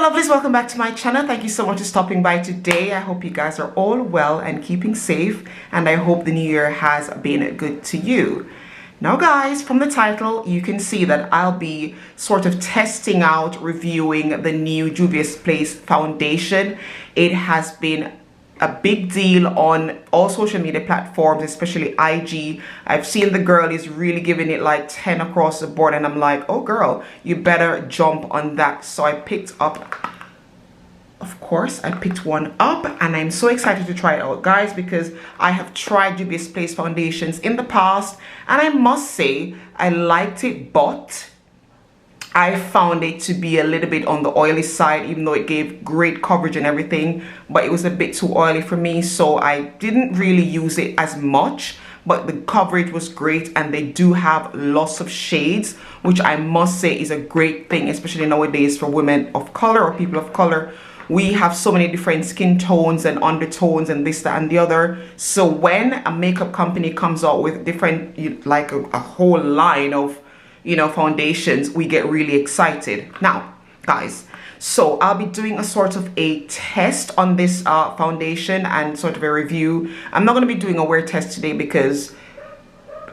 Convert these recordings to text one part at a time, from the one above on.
Lovelies, welcome back to my channel. Thank you so much for stopping by today. I hope you guys are all well and keeping safe, and I hope the new year has been good to you. Now guys, from the title you can see that I'll be sort of testing out, reviewing the new Juvia's Place foundation. It has been a big deal on all social media platforms, especially IG. I've seen the girl is really giving it like 10 across the board, and I'm like, oh girl, you better jump on that. So I picked up, of course, I picked one up, and I'm so excited to try it out, guys, because I have tried Juvia's Place foundations in the past, and I must say I liked it, but I found it to be a little bit on the oily side, even though it gave great coverage and everything, but it was a bit too oily for me, so I didn't really use it as much. But the coverage was great, and they do have lots of shades, which I must say is a great thing, especially nowadays for women of color or people of color. We have so many different skin tones and undertones and this, that, and the other. So when a makeup company comes out with different, like a whole line of, you know, foundations, we get really excited. Now guys, so I'll be doing a sort of a test on this foundation and sort of a review. I'm not going to be doing a wear test today because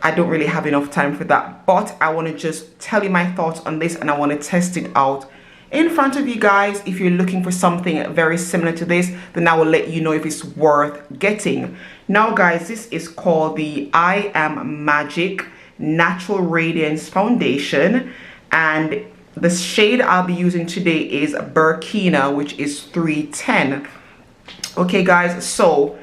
I don't really have enough time for that, but I want to just tell you my thoughts on this, and I want to test it out in front of you guys. If you're looking for something very similar to this, then I will let you know if it's worth getting. Now guys, this is called the I Am Magic Natural Radiance Foundation, and the shade I'll be using today is Burkina, which is 310. Okay guys, so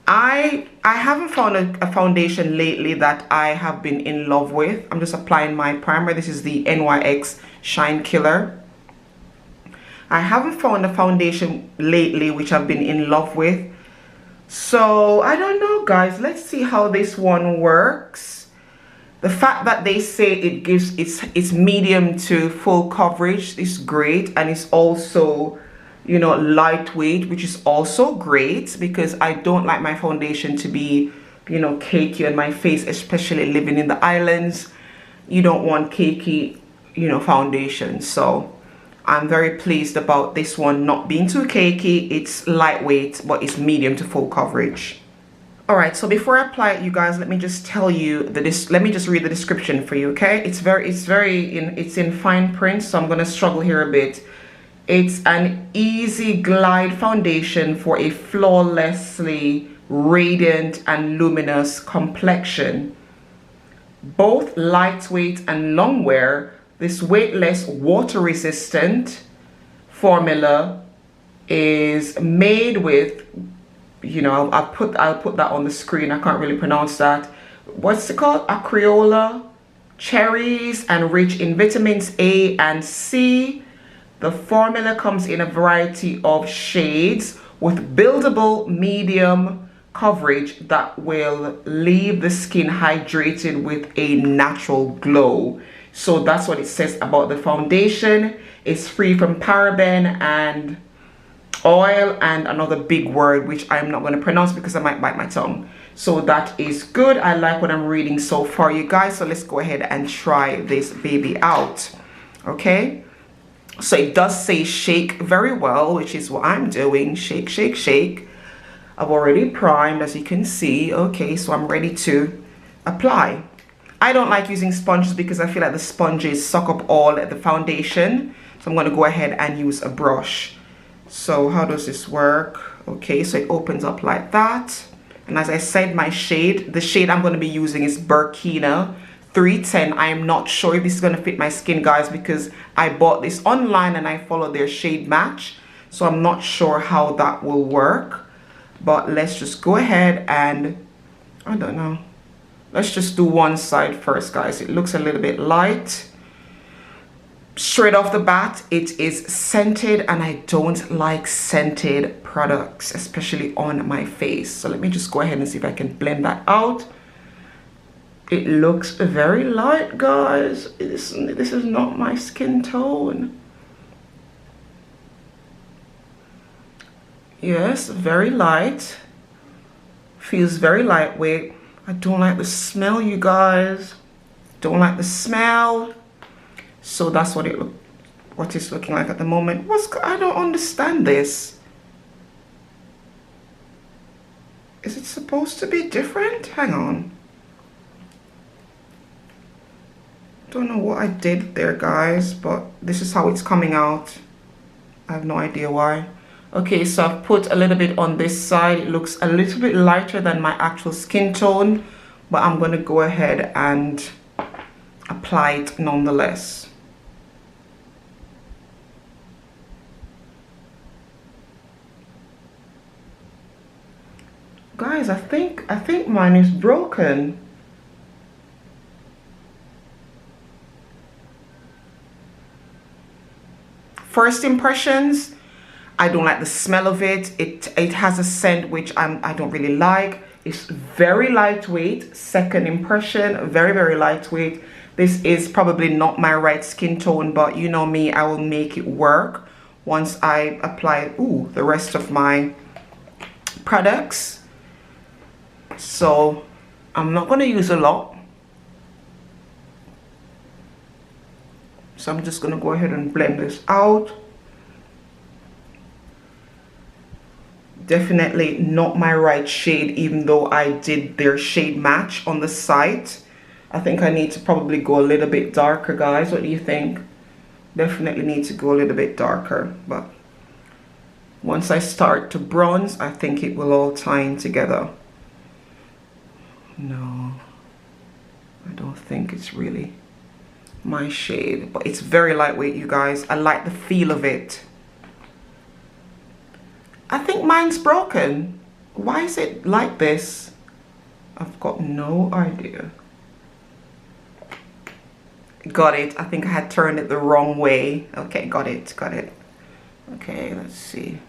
I haven't found a foundation lately that I have been in love with. I'm just applying my primer. This is the NYX Shine Killer. I haven't found a foundation lately which I've been in love with, so I don't know guys. Let's see how this one works. The fact that they say it gives it's medium to full coverage is great, and it's also, you know, lightweight, which is also great because I don't like my foundation to be, you know, cakey on my face, especially living in the islands. You don't want cakey, you know, foundation. So I'm very pleased about this one not being too cakey. It's lightweight, but it's medium to full coverage. All right, so before I apply it, you guys, let me just tell you let me just read the description for you, okay? It's in fine print, so I'm gonna struggle here a bit. It's an easy glide foundation for a flawlessly radiant and luminous complexion. Both lightweight and long wear, this weightless, water resistant formula is made with, you know, I'll put that on the screen. I can't really pronounce that. What's it called? Acreola, cherries, and rich in vitamins A and C. The formula comes in a variety of shades with buildable medium coverage that will leave the skin hydrated with a natural glow. So that's what it says about the foundation. It's free from paraben and oil and another big word which I'm not going to pronounce because I might bite my tongue. So that is good. I like what I'm reading so far, you guys. So let's go ahead and try this baby out. Okay, so it does say shake very well, which is what I'm doing. Shake, shake, shake. I've already primed, as you can see. Okay, so I'm ready to apply. I don't like using sponges because I feel like the sponges suck up all the foundation, so I'm going to go ahead and use a brush. So how does this work? Okay, so it opens up like that, and as I said, my shade, the shade I'm going to be using is Burkina 310. I am not sure if this is going to fit my skin, guys, because I bought this online and I followed their shade match, so I'm not sure how that will work. But let's just go ahead and, I don't know, let's just do one side first, guys. It looks a little bit light. Straight off the bat, it is scented, and I don't like scented products, especially on my face. So let me just go ahead and see if I can blend that out. It looks very light, guys. This is not my skin tone. Yes, very light. Feels very lightweight. I don't like the smell, you guys. Don't like the smell. So that's what it looks what it's looking like at the moment. I don't understand this. Is it supposed to be different? Hang on. Don't know what I did there, guys, but this is how it's coming out. I have no idea why. Okay, so I've put a little bit on this side. It looks a little bit lighter than my actual skin tone, but I'm going to go ahead and apply it nonetheless. Guys, I think mine is broken. First impressions, I don't like the smell of it. It has a scent which I don't really like. It's very lightweight. Second impression, very lightweight. This is probably not my right skin tone, but you know me, I will make it work once I apply the rest of my products. So I'm not going to use a lot. So I'm just going to go ahead and blend this out. Definitely not my right shade, even though I did their shade match on the site. I think I need to probably go a little bit darker, guys. What do you think? Definitely need to go a little bit darker, but once I start to bronze, I think it will all tie in together. No, I don't think it's really my shade, but it's very lightweight, you guys. I like the feel of it. I think mine's broken. Why is it like this? I've got no idea. Got it. I think I had turned it the wrong way. Okay, got it. Okay, let's see.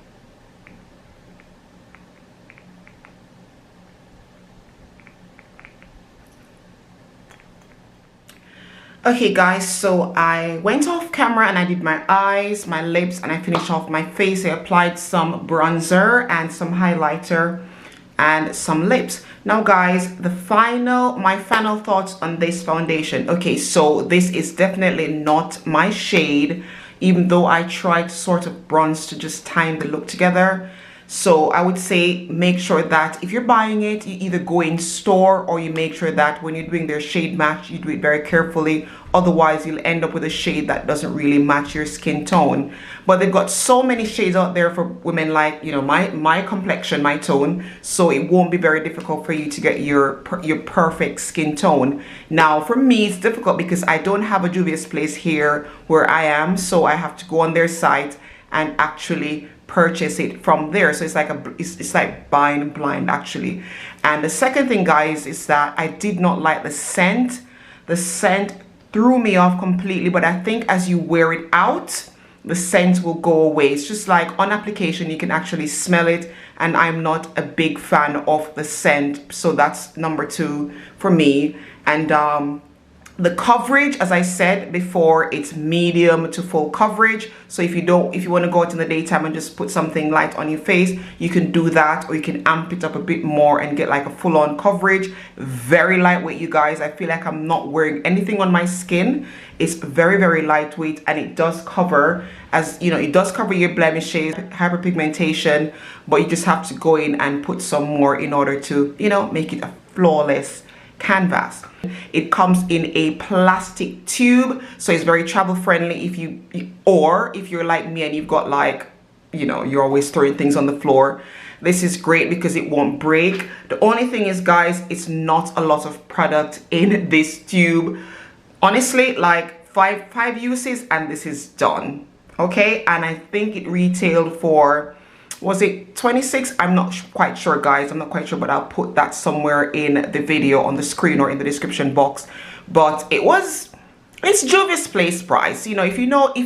Okay guys, so I went off camera and I did my eyes, my lips, and I finished off my face. I applied some bronzer and some highlighter and some lips. Now guys, my final thoughts on this foundation. Okay, so this is definitely not my shade, even though I tried to sort of bronze to just time the look together. So I would say make sure that if you're buying it, you either go in store or you make sure that when you're doing their shade match, you do it very carefully. Otherwise, you'll end up with a shade that doesn't really match your skin tone. But they've got so many shades out there for women like, you know, my complexion, my tone. So it won't be very difficult for you to get your perfect skin tone. Now, for me, it's difficult because I don't have a Juvia's Place here where I am. So I have to go on their site and actually purchase it from there. So it's like it's like buying blind actually. And the second thing, guys, is that I did not like the scent. The scent threw me off completely, but I think as you wear it out, the scent will go away. It's just like on application you can actually smell it, and I'm not a big fan of the scent. So that's number 2 for me. And the coverage, as I said before, it's medium to full coverage. So if you want to go out in the daytime and just put something light on your face, you can do that, or you can amp it up a bit more and get like a full-on coverage. Very lightweight, you guys. I feel like I'm not wearing anything on my skin. It's very lightweight, and it does cover, as you know, it does cover your blemishes, hyperpigmentation, but you just have to go in and put some more in order to, you know, make it a flawless canvas. It comes in a plastic tube, so it's very travel friendly if you're like me and you've got, like, you know, you're always throwing things on the floor. This is great because it won't break. The only thing is, guys, it's not a lot of product in this tube. Honestly, like five uses and this is done. Okay, and I think it retailed for, was it 26? I'm not quite sure, guys. I'm not quite sure, but I'll put that somewhere in the video on the screen or in the description box. But it's Juvia's Place price. You know, if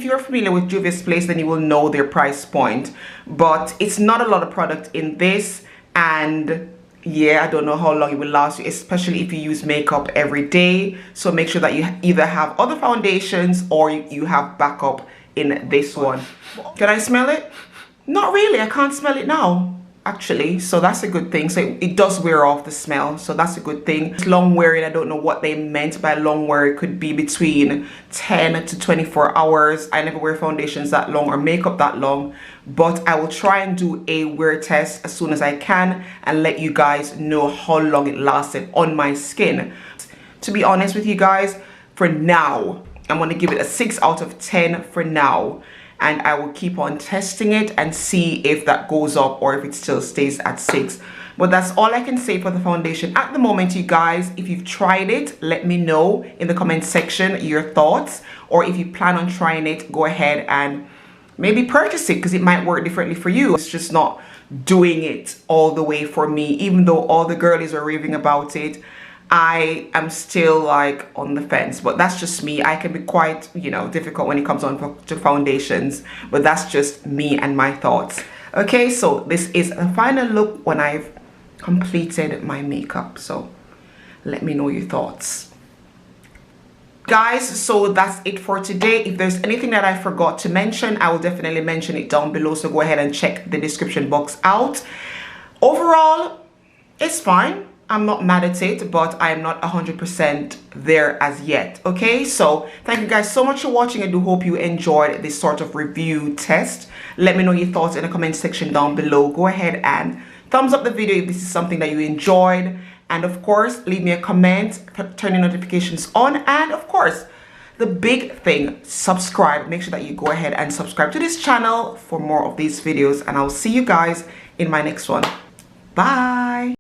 you're familiar with Juvia's Place, then you will know their price point. But it's not a lot of product in this, and yeah, I don't know how long it will last you, especially if you use makeup every day. So make sure that you either have other foundations or you have backup in this one. Can I smell it? Not really. I can't smell it now. actually, so that's a good thing. So it does wear off the smell, so that's a good thing. It's long wearing, I don't know what they meant by long wear. It could be between 10 to 24 hours. I never wear foundations that long or makeup that long, but I will try and do a wear test as soon as I can and let you guys know how long it lasted on my skin. To be honest with you guys, for now, I'm going to give it a 6 out of 10 for now. And I will keep on testing it and see if that goes up or if it still stays at 6. But that's all I can say for the foundation at the moment, you guys. If you've tried it, let me know in the comment section your thoughts. Or if you plan on trying it, go ahead and maybe purchase it because it might work differently for you. It's just not doing it all the way for me. Even though all the girlies are raving about it, I am still like on the fence. But that's just me. I can be quite, you know, difficult when it comes on to foundations, but that's just me and my thoughts. Okay, so this is a final look when I've completed my makeup, so let me know your thoughts, guys. So that's it for today. If there's anything that I forgot to mention, I will definitely mention it down below, so go ahead and check the description box out. Overall, it's fine. I'm not mad at it, but I'm not 100% there as yet. Okay, so thank you guys so much for watching. I do hope you enjoyed this sort of review test. Let me know your thoughts in the comment section down below. Go ahead and thumbs up the video if this is something that you enjoyed. And of course, leave me a comment, turn your notifications on. And of course, the big thing, subscribe. Make sure that you go ahead and subscribe to this channel for more of these videos. And I'll see you guys in my next one. Bye.